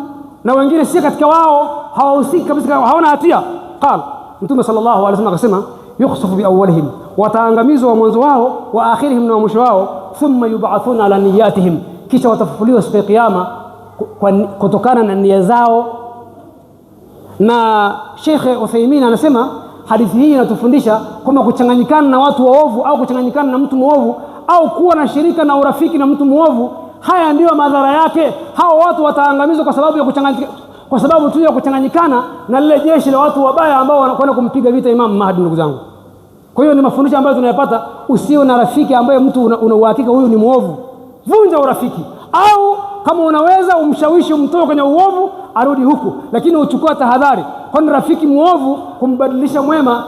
na wengine si katika wao, hawahusiki kabisa, hawana hatia. Qala, Mtume sallallahu alaihi wasallam akasema, yukhsafu bi awwalihim, wataangamizwa wa mwanzo wao, wa akhirihim, na mwisho wao, thumma yub'athuna ala niyatihim, kisha watafufuliwa siku ya kiyama kutokana na nia zao. Na Sheikh Uthaymeen anasema hadithi hii inatufundisha kwamba kuchanganyikana na watu waovu au kuchanganyikana na mtu muovu au kuwa na shirika na urafiki na mtu muovu, haya ndiyo madhara yake. Hao watu wataangamizwa kwa sababu ya kwa sababu tu ya kuchanganyikana na lile jeshi la watu wabaya ambao wanakwenda kumpiga vita Imam Mahdi, ndugu zangu. Kwa hiyo ni mafundisho ambayo tunayapata. Usio na rafiki ambaye mtu una uhakika huyu ni muovu, vunja urafiki. Au kama unaweza umshawishi umtoe kwenye uovu arudi huku, lakini uchukua tahadhari, kwani rafiki muovu kumbadilisha mwema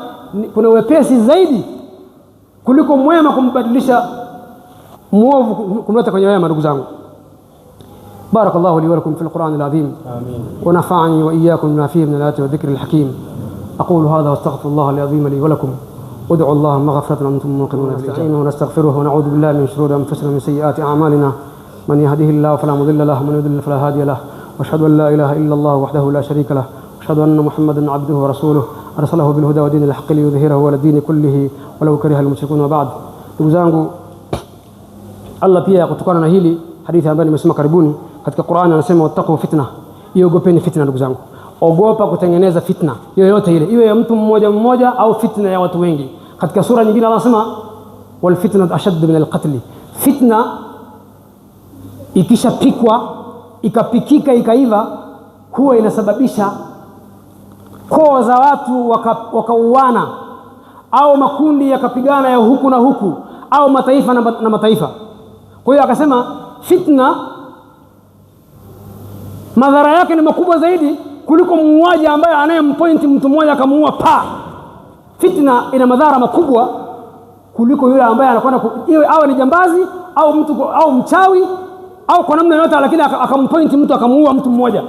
kuna wepesi zaidi kuliko mwema kumbadilisha muovu kumleta kwenye wema. Ndugu zangu, barakallahu li wa lakum fil Qur'an al-azim, amin, wa nafa'ani wa iyyakum bima fihi min al-ayati wa dhikri al-hakim. aqulu hadha wa astaghfirullah al-azim li wa lakum. ادعوا الله مغفرة وانتم موقنون، نستعينه ونستغفره ونعوذ بالله من شرور انفسنا ومن سيئات اعمالنا، من يهده الله فلا مضل له ومن يضلل فلا هادي له، واشهد ان لا اله الا الله وحده لا شريك له، واشهد ان محمدا عبده ورسوله ارسله بالهدى ودين الحق ليظهره على الدين كله ولو كره المشركون. وبعد. ndugu zangu, Allah pia kutokana na hili hadithi ambayo nimesema karibuni katika Qur'an anasema, wattaqu fitna, iogopeni fitna. Ndugu zangu, ogopa kutengeneza fitna yoyote ile, iwe ya mtu mmoja mmoja au fitna ya watu wengi. Katika sura nyingine Allah anasema, wal fitnatu ashaddu min al-qatl, fitna ikishapikwa ikapikika ikaiva huwa inasababisha koo za watu wakauana, au makundi yakapigana ya huku na huku, au mataifa na mataifa. Kwa hiyo akasema fitna madhara yake ni makubwa zaidi kuliko muuaji ambaye anayempointi mtu mmoja akamuua pa. Fitna ina madhara makubwa kuliko yule ambaye anakwenda iwe awe ni jambazi au mtu au mchawi au kwa namna yoyote, lakini akampointi mtu akamuua mtu mmoja.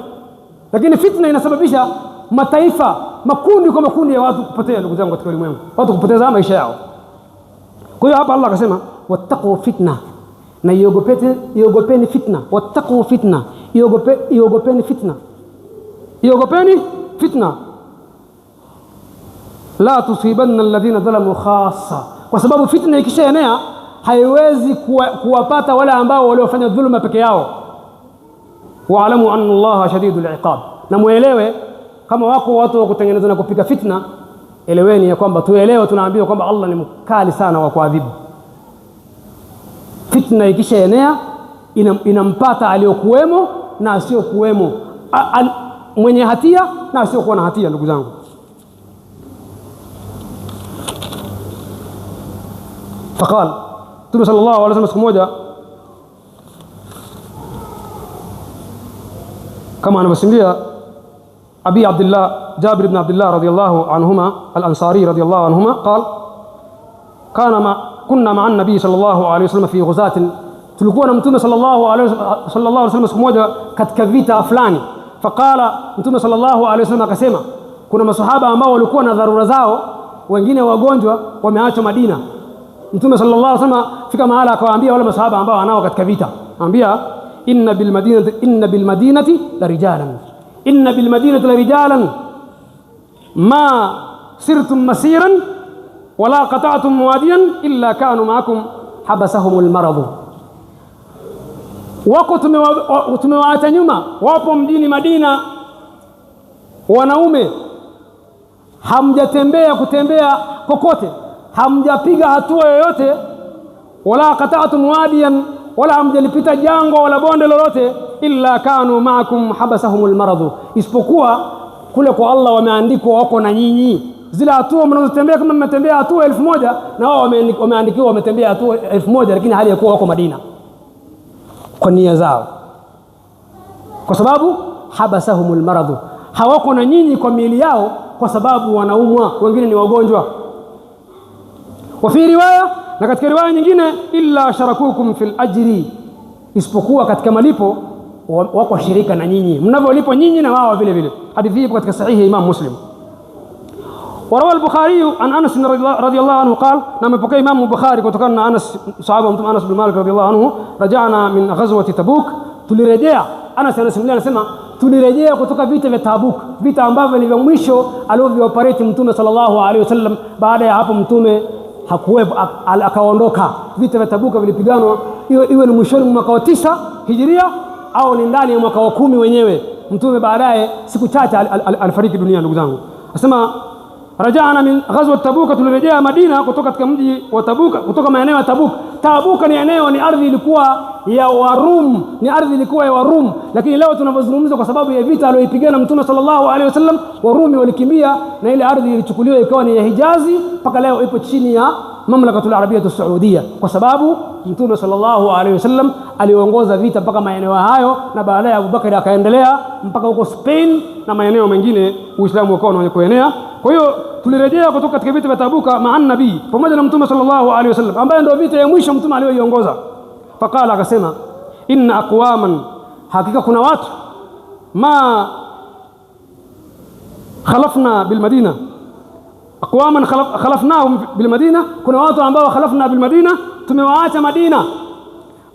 Lakini fitna inasababisha mataifa, makundi kwa makundi ya watu kupotea, ndugu zangu, katika ulimwengu, watu kupoteza maisha yao. Kwa hiyo hapa Allah akasema, wattaqu fitna, na iogopeni fitna. Wattaqu fitna, iogopeni fitna, iogopeni fitna, la tusibanna alladhina dhalamu khassa, kwa sababu fitna ikishaenea haiwezi kuwapata wale ambao waliofanya dhulma peke yao. Waalamu anna Allaha shadidul iqab, na muelewe kama wako watu wa kutengeneza na kupika fitna, eleweni ya kwamba tuelewe, tunaambiwa kwamba Allah ni mkali sana wa kuadhibu. Fitna ikishaenea inampata aliyokuwemo na asiyokuwemo, mwenye hatia na asiyokuwa na hatia. Ndugu zangu, faqal Mtume sallallahu alaihi wasallam siku moja, kama anavyosimulia Abi Abdullah Jabir ibn Abdullah radiyallahu anhuma al-Ansari radiyallahu anhuma, qala kunna ma'a an-nabi sallallahu alaihi wasallam fi ghuzatin, tulikuwa na Mtume sallallahu alaihi wasallam siku moja katika vita fulani. Faqala Mtume sallallahu alaihi wasallam akasema, kuna masahaba ambao walikuwa na dharura zao, wengine wagonjwa, wameachwa Madina. Mtume sallallahu alaihi wasallam fika mahala akawaambia wale masahaba ambao wanao katika vita, anambia inna bil madinati la rijalan, inna bil madinati la rijalan ma sirtum masiran wala qata'tum wadiyan illa kanu ma'akum habasahumul marad. Wako tumewaacha nyuma, wapo mjini Madina wanaume, hamjatembea kutembea kokote, hamjapiga hatua yoyote, wala qata'tum wadiyan, wala hamjalipita jangwa wala bonde lolote, illa kanu ma'akum habasahumul marad, isipokuwa kule kwa Allah wameandikwa wako na nyinyi. Zile hatua mnazotembea, kama mmetembea hatua 1000, na wao wameandikiwa wametembea hatua 1000, lakini hali ya kuwa wako Madina kwa nia zao, kwa sababu habasahumul marad, hawako na nyinyi kwa miili yao, kwa sababu wanaumwa, wengine ni wagonjwa. Wa fi riwaya, na katika riwaya nyingine, illa sharakukum fil ajri, isipokuwa katika malipo wako shirika na nyinyi, mnavyolipo nyinyi na wao vile vile. Hadithi hii katika sahihi Imam Muslim. وروى البخاري عن أنس رضي الله عنه قال، نعم بقى إمام البخاري كتكلم أنس صحابة أنس بن مالك رضي الله عنه، رجعنا من غزوة تبوك، tulirejea Anas anasema tulirejea kutoka vita vya Tabuk, vita ambavyo ni vya mwisho alivyooperate Mtume sallallahu alaihi wasallam. Baada ya hapo Mtume hakuwepo, akaondoka. Vita vya Tabuk vilipiganwa iwe ni mwishoni mwa mwaka wa 9 Hijiria au ni ndani ya mwaka wa 10 wenyewe. Mtume baadaye siku chache alifariki dunia. Ndugu zangu, asema rajana min ghazwa Tabuk, tulirejea Madina kutoka katika mji wa Tabuk, kutoka maeneo ya Tabuk. Tabuk ni eneo, ni ardhi ilikuwa ya Warum, ni ardhi ilikuwa ya Warum, lakini leo tunapozungumza kwa sababu ya vita aliyopigana Mtume sallallahu alaihi wasallam, Warumi walikimbia na ile ardhi ilichukuliwa ikawa ni ya Hijazi, mpaka leo ipo chini ya Mamlakatul Arabia Saudia, kwa sababu Mtume sallallahu alaihi wasallam aliongoza vita mpaka maeneo hayo, na baadaye Abubakar akaendelea mpaka huko Spain na maeneo mengine, Uislamu ukawa unaanza kuenea. Kwa hiyo tulirejea kutoka katika vita vya Tabuka ma'an nabii, pamoja na Mtume sallallahu alaihi wasallam, ambaye ndio vita ya mwisho Mtume aliyoiongoza. Faqala, akasema inna aqwaman, hakika kuna watu, ma khalafna bil Madina, aqwaman khalafnahum bil Madina, kuna watu ambao khalafna bil Madina, tumewaacha Madina.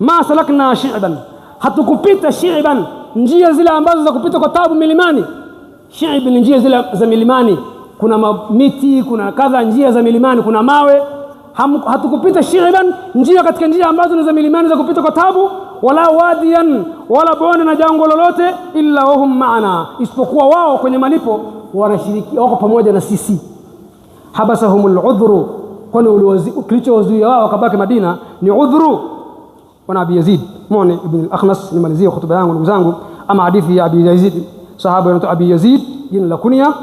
Ma salakna shi'ban, hatukupita shi'ban, njia zile ambazo za kupita kwa tabu milimani. Shi'b ni njia zile za milimani, kuna miti, kuna kadha, njia za milimani, kuna mawe. Hatukupita shi'ban, njia katika njia ambazo ni za milimani za kupita kwa tabu, wala wadiyan, wala bonde na jangwa lolote, illa wahum ma'ana, isipokuwa wao kwenye malipo wanashiriki, wako pamoja na sisi. Habasahumul udhru, kwani kilichowazuia wao wakabaki Madina ni udhru. Wana Abi Yazid Mu'ni ibn al-Akhnas, nimalizie hotuba yangu ndugu zangu, ama hadithi ya Abi Yazid, sahaba anaitwa Abi Yazid, jina la kunia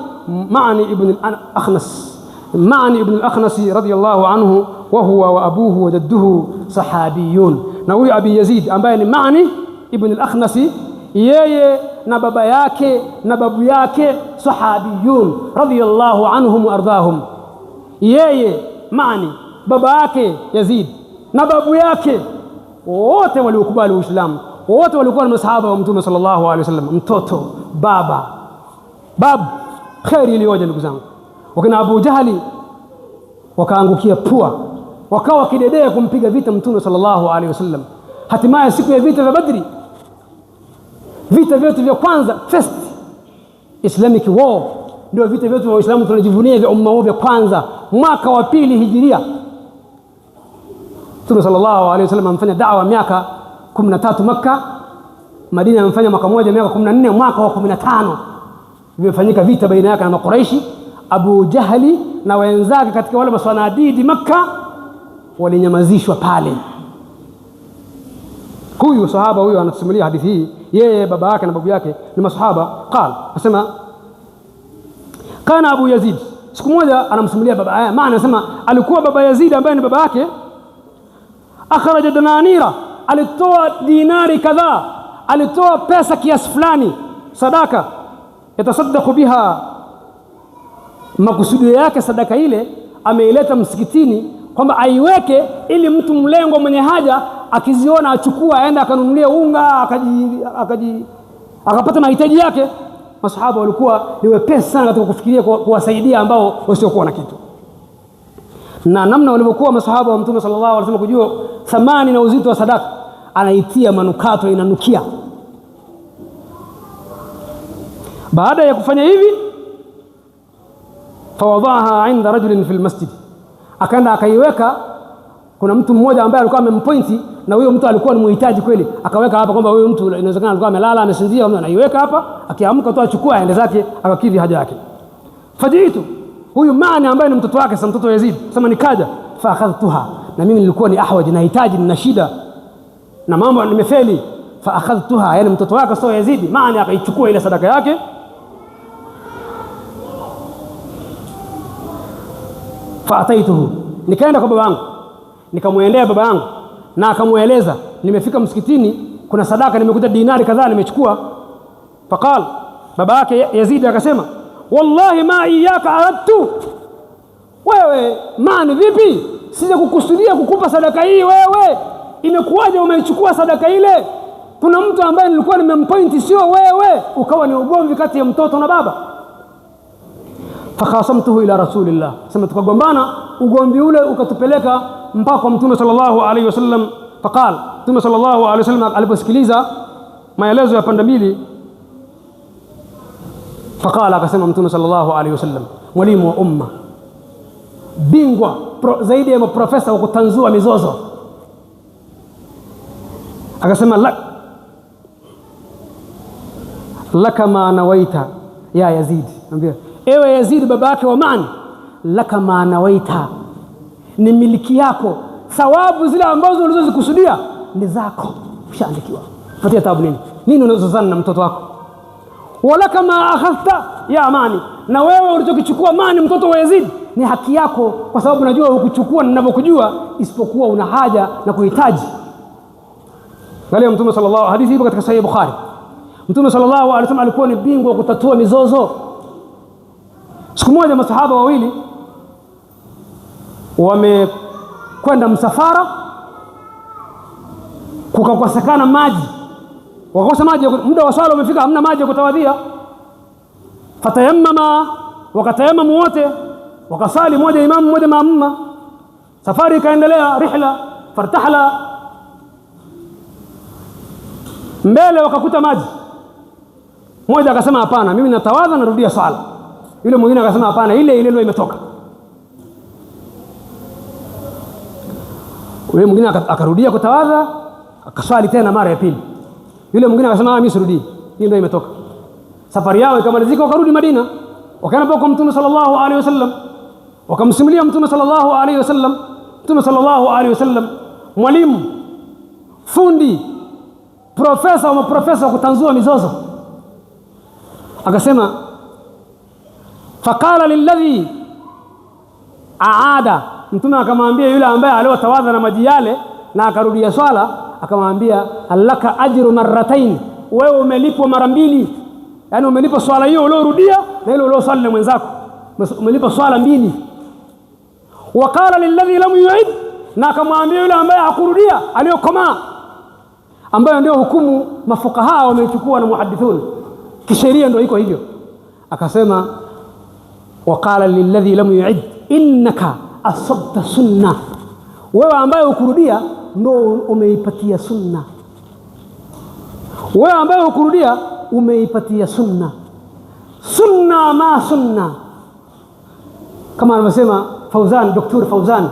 Ma'ni ibn al-Akhnas, Ma'ni ibn al-Akhnas radiyallahu anhu, wa huwa wa abuhu wa jadduhu sahabiyun. Na huyu Abi Yazid ambaye ni Ma'ni ibn al-Akhnas, yeye na baba yake na babu yake sahabiyun radiyallahu anhum wa ardahum. Yeye Ma'ni, baba yake Yazid na babu yake wote waliokubali Uislamu, wote walikuwa ni masahaba wa Mtume sallallahu alaihi wasallam. Mtoto, baba, babu, khairi iliyoje ndugu zangu. Wakina Abu Jahali wakaangukia pua, wakawa kidedea kumpiga vita Mtume sallallahu alaihi wasallam. Hatimaye siku ya vita vya Badri, vita vyote vya kwanza, first Islamic war, ndio vita vyote vya Uislamu tunajivunia vya umma vya kwanza, mwaka wa 2 Hijiria. Mtume sallallahu alaihi wasallam amfanya da'wa miaka 13 Makka, Madina amfanya mwaka mmoja miaka 14, mwaka wa 15 vimefanyika vita baina yake na Makuraishi. Abu Jahali na wenzake katika wale masanadidi Makka walinyamazishwa pale. Huyu sahaba huyu anasimulia hadithi hii, yeye baba yake na babu yake ni masahaba. Asema kana Abu Yazid, siku moja anamsimulia baba yake, maana anasema alikuwa baba Yazid ambaye ni baba yake, akhraja dinanira, alitoa dinari kadhaa, alitoa pesa kiasi fulani sadaka, yatasaddaqu biha, makusudio yake sadaka ile ameileta msikitini kwamba aiweke ili mtu mlengo mwenye haja akiziona achukua aenda akanunulia unga akapata mahitaji yake. Masahaba walikuwa ni wepesi sana katika kufikiria kuwasaidia ambao wasiokuwa na kitu, na namna walivyokuwa masahaba wa Mtume sallallahu alaihi wasallam kujua thamani na uzito wa sadaka, anaitia manukato inanukia. Baada ya kufanya hivi, fawadaha inda rajulin fil masjid, akaenda akaiweka. Kuna mtu mmoja ambaye alikuwa amempointi, na huyo mtu alikuwa ni muhitaji kweli, akaweka hapa kwamba huyo mtu inawezekana alikuwa amelala amesinzia, mtu anaiweka hapa, akiamka tu achukua aende zake akakidhi haja yake. Fajitu, huyu maana ambaye ni mtoto wake, mtoto wa Yazid, sema nikaja, fa akhadhtuha, na mimi nilikuwa ni ahwaji, nahitaji, nina shida na mambo nimefeli. Fa akhadhtuha, yani mtoto wake sio Yazid, maana akaichukua ile sadaka yake. Fa ataituhu, nikaenda kwa babangu, nikamwendea baba yangu na akamueleza nimefika msikitini, kuna sadaka nimekuta dinari kadhaa nimechukua. Faqal, baba yake Yazid akasema wallahi ma iyaka aradtu, wewe maana vipi, sija kukusudia kukupa sadaka hii, wewe imekuwaje umechukua sadaka ile? Kuna mtu ambaye nilikuwa nimempointi, sio wewe, ukawa ni ugomvi kati ya mtoto na baba. Fakhasamtuhu ila rasulillah, sema tukagombana, ugomvi ule ukatupeleka mpaka kwa Mtume sallallahu alaihi wasallam. Faqal, Mtume sallallahu alaihi wasallam aliposikiliza maelezo ya pande mbili, faqala, akasema Mtume sallallahu alaihi wasallam, mwalimu wa umma, bingwa zaidi ya maprofesa wa kutanzua mizozo, akasema laka ma nawaita ya Yazid, ambia ewe Yazid baba yake wa maana, laka ma nawaita, ni miliki yako, thawabu zile ambazo ulizozikusudia ni zako, ushaandikiwa. Fatia tabu nini unazozana na mtoto wako. Wala kama akhadhta ya amani, na wewe ulichokichukua mani mtoto wa Yazid ni haki yako, kwa sababu najua ukuchukua ninavyokujua, isipokuwa una haja na kuhitaji. Angalia Mtume sallallahu, hadithi ipo katika Sahih Bukhari. Mtume sallallahu alaihi wasallam alikuwa ni bingwa wa kutatua mizozo. Siku moja masahaba wawili wamekwenda msafara, kukakosekana maji, wakakosa maji, muda wa swala umefika, hamna maji ya kutawadhia. Fatayammama, wakatayammamu wote, wakasali, moja imamu moja maamuma. Safari ikaendelea, rihla fartahla, mbele wakakuta maji. Mmoja akasema hapana, mimi natawadha narudia swala. Yule mwingine akasema hapana, ile ndio imetoka. Yule mwingine akarudia kutawadha, akaswali tena mara ya pili. Yule mwingine akasema mimi sirudi, hii ndio imetoka. Safari yao ikamalizika, wakarudi Madina, wakaenda kwa Mtume sallallahu alaihi wasallam, wakamsimulia Mtume sallallahu alaihi wasallam. Mtume sallallahu alaihi wasallam, mwalimu, fundi, profesa wa maprofesa wa kutanzua mizozo, akasema faqala lilladhi aada, Mtume akamwambia yule ambaye aliotawadha na maji yale na akarudia swala, akamwambia alaka ajru marratain, wewe umelipwa mara mbili, yani umelipwa swala hiyo uliorudia na ile uliosali na mwenzako, umelipwa swala mbili. Waqala lilladhi lam yu'id, na akamwambia yule ambaye hakurudia aliyokomaa, ambayo ndio hukumu mafukaha wamechukua na muhadithun, kisheria ndio iko hivyo. Akasema waqala lilladhi lam yu'id innaka asabta sunna, wewe ambaye ukurudia ndio umeipatia sunna, wewe ambaye ukurudia umeipatia sunna. Sunna ma sunna, kama anavyosema Fauzan, Dr. Fauzan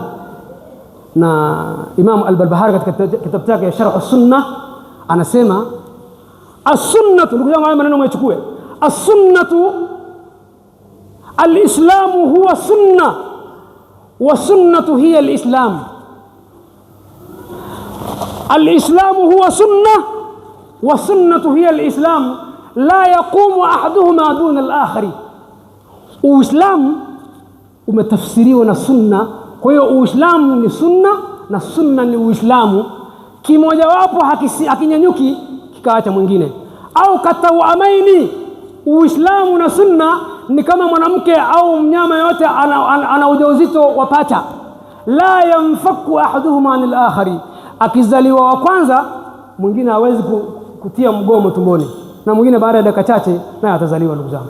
na Imam al-Barbahari katika kitabu chake Sharh as-Sunnah, anasema as-sunnatu, ndugu yangu, haya maneno mwachukue, as-sunnatu al-islamu huwa sunna wa sunnatu hiya al-islam. Alislamu huwa sunna wa sunnatu hiya alislamu la yaqumu ahaduhuma duna al-akhari. Uislamu umetafsiriwa na sunna, kwa hiyo Uislamu ni sunna na sunna ni Uislamu. Kimoja wapo hakinyanyuki kikaacha mwingine. Au katawamaini, Uislamu na sunna ni kama mwanamke au mnyama yote ana ujauzito wa pacha, la yanfaku ahaduhuma anil akhari. Akizaliwa wa kwanza mwingine hawezi kutia mgomo tumboni, na mwingine baada ya dakika chache naye atazaliwa. Ndugu zangu,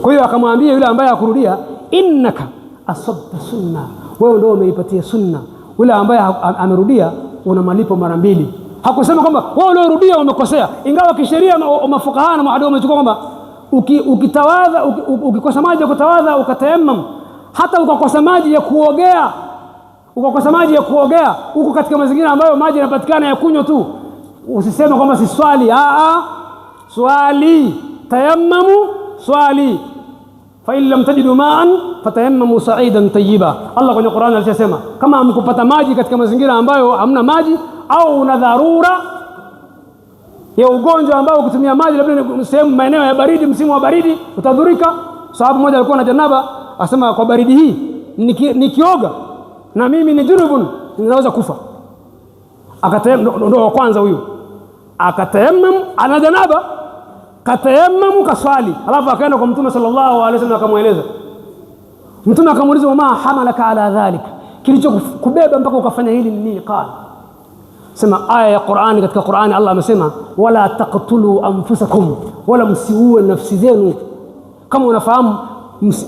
kwa hiyo akamwambia yule ambaye akurudia, innaka asabta sunna, wewe ndio umeipatia sunna. Yule ambaye amerudia una malipo mara mbili. Hakusema kwamba wewe uliorudia umekosea, ingawa kisheria mafukaha na maadui wamechukua kwamba ukitawadha, ukikosa maji ya kutawadha ukatayammam, hata ukakosa maji ya kuogea, huko katika mazingira ambayo maji yanapatikana ya kunywa tu, usiseme kwamba si swali. Swali, tayammamu, swali. Fa in lam tajidu ma'an fatayammamu sa'idan tayyiba. Allah kwenye Qur'an alisema kama hamkupata maji katika mazingira ambayo hamna maji, au una dharura ya ugonjwa ambao ukitumia maji labda sehemu maeneo ya baridi, msimu wa baridi utadhurika. Sababu mmoja alikuwa na janaba, asema kwa baridi hii nikioga na mimi ni junubun ninaweza kufa. Akatayammam, ndo wa kwanza huyo, akatayammam ana janaba, katayammamu kaswali. Alafu akaenda kwa Mtume sallallahu alaihi wasallam akamweleza. Mtume akamuuliza, ma hamalaka ala dhalik, kilichokubeba mpaka ukafanya hili ni nini? Qala, sema aya ya Qur'ani, katika Qur'ani Allah amesema wala taqtulu anfusakum, wala msiue nafsi zenu. Kama unafahamu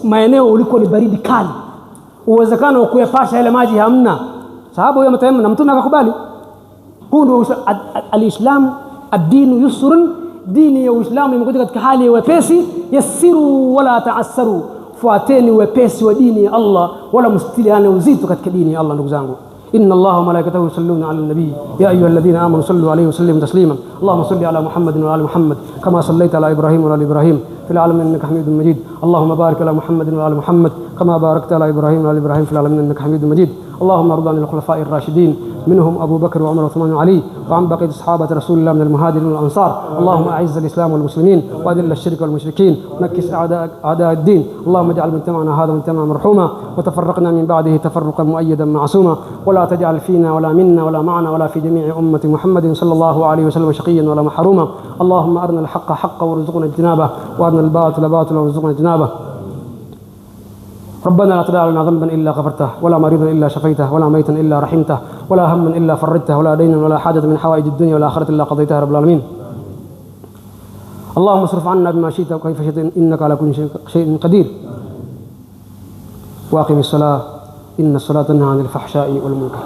maeneo uliko ni baridi kali, uwezekano wa kuyapasha ile maji hamna, sababu huyo mtayammu na Mtume akakubali. Huu ndio al-Islam, ad-dinu yusrun, dini ya Uislamu imekuja katika hali ya wepesi. Yassiru wala taassaru, fuateni wepesi wa dini ya Allah, wala mstiliane uzito katika dini ya Allah. Ndugu zangu, إن الله وملائكته يصلون على النبي يا أيها الذين آمنوا صلوا عليه وسلموا تسليما. اللهم صل على محمد وعلى محمد كما صليت على إبراهيم وعلى إبراهيم في العالمين إنك حميد مجيد. اللهم بارك على محمد وعلى محمد كما باركت على إبراهيم وعلى إبراهيم في العالمين إنك حميد مجيد. اللهم ارض عن الخلفاء الراشدين منهم أبو بكر وعمر وعثمان وعلي، وعن بقية أصحاب رسول الله من المهاجرين والأنصار. اللهم أعز الإسلام والمسلمين وأذل الشرك والمشركين ونكس أعداء الدين. اللهم اجعل مجتمعنا هذا مجتمعا مرحوما، وتفرقنا من بعده تفرقا مؤيدا معصوما، ولا تجعل فينا ولا منا ولا معنا ولا في جميع أمة محمد صلى الله عليه وسلم شقيا ولا محروما. اللهم أرنا الحق حقا وارزقنا اجتنابه، وأرنا الباطل باطلا وارزقنا اجتنابه. ربنا لا تدع لنا ذنبا إلا غفرته، ولا مريضا إلا شفيته، ولا ميتا إلا رحمته، ولا هما إلا فرجته، ولا دينا ولا حاجة من حوائج الدنيا والآخرة إلا قضيتها رب العالمين. اللهم اصرف عنا بما شئت وكيف شئت إنك على كل شيء قدير. وأقم الصلاة إن الصلاة تنهى عن الفحشاء والمنكر.